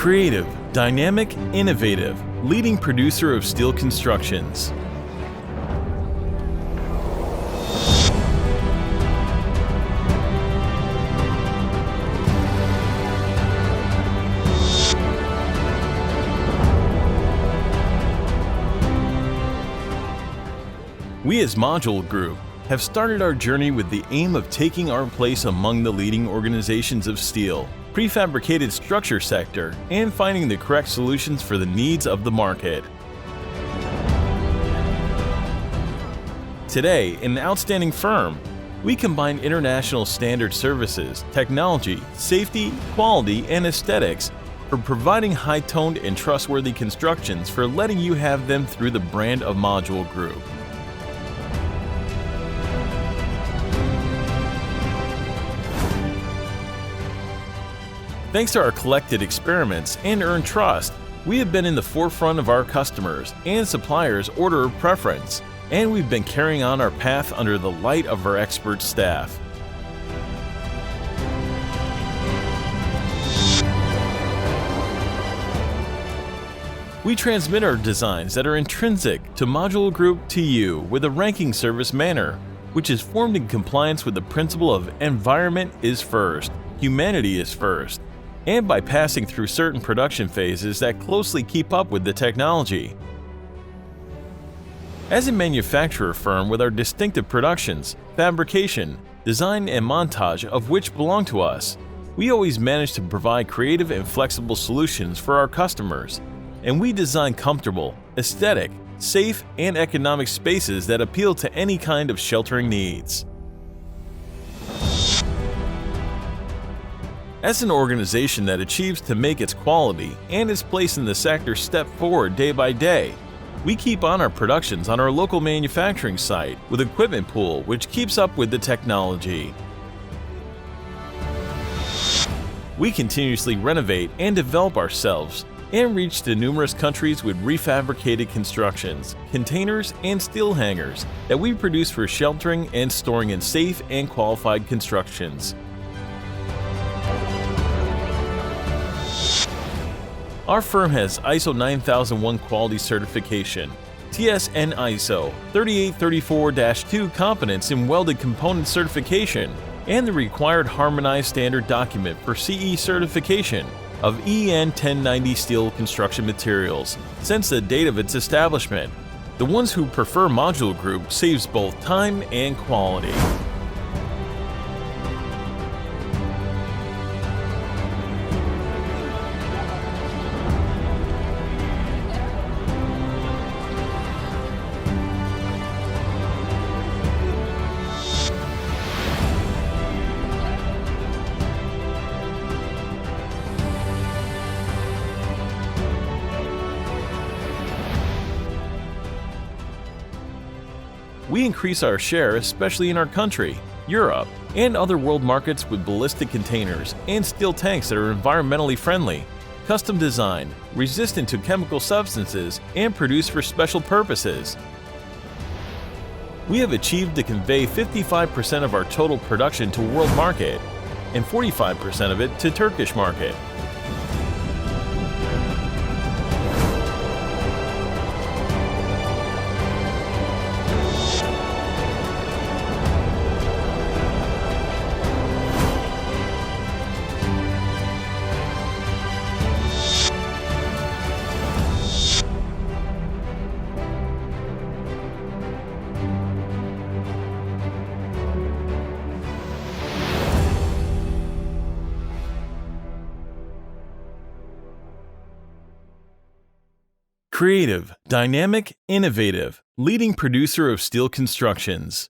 Creative, dynamic, innovative, leading producer of steel constructions. We as Modül Group have started our journey with the aim of taking our place among the leading organizations of steel, prefabricated structure sector, and finding the correct solutions for the needs of the market. Today, an outstanding firm, we combine international standard services, technology, safety, quality, and aesthetics for providing high-toned and trustworthy constructions for letting you have them through the brand of Modül Group. Thanks to our collected experiments and earned trust, we have been in the forefront of our customers' and suppliers' order of preference, and we've been carrying on our path under the light of our expert staff. We transmit our designs that are intrinsic to Modül Group to you with a ranking service manner, which is formed in compliance with the principle of environment is first, humanity is first, and by passing through certain production phases that closely keep up with the technology. As a manufacturer firm with our distinctive productions, fabrication, design and montage of which belong to us, we always manage to provide creative and flexible solutions for our customers, and we design comfortable, aesthetic, safe, and economic spaces that appeal to any kind of sheltering needs. As an organization that achieves to make its quality and its place in the sector step forward day by day, we keep on our productions on our local manufacturing site with equipment pool which keeps up with the technology. We continuously renovate and develop ourselves and reach to numerous countries with refabricated constructions, containers, and steel hangers that we produce for sheltering and storing in safe and qualified constructions. Our firm has ISO 9001 quality certification, TSN ISO 3834-2 competence in welded component certification, and the required harmonized standard document for CE certification of EN 1090 steel construction materials since the date of its establishment. The ones who prefer Modül Group saves both time and quality. We increase our share especially in our country, Europe, and other world markets with ballistic containers and steel tanks that are environmentally friendly, custom designed, resistant to chemical substances, and produced for special purposes. We have achieved to convey 55% of our total production to world market and 45% of it to Turkish market. Creative, dynamic, innovative, leading producer of steel constructions.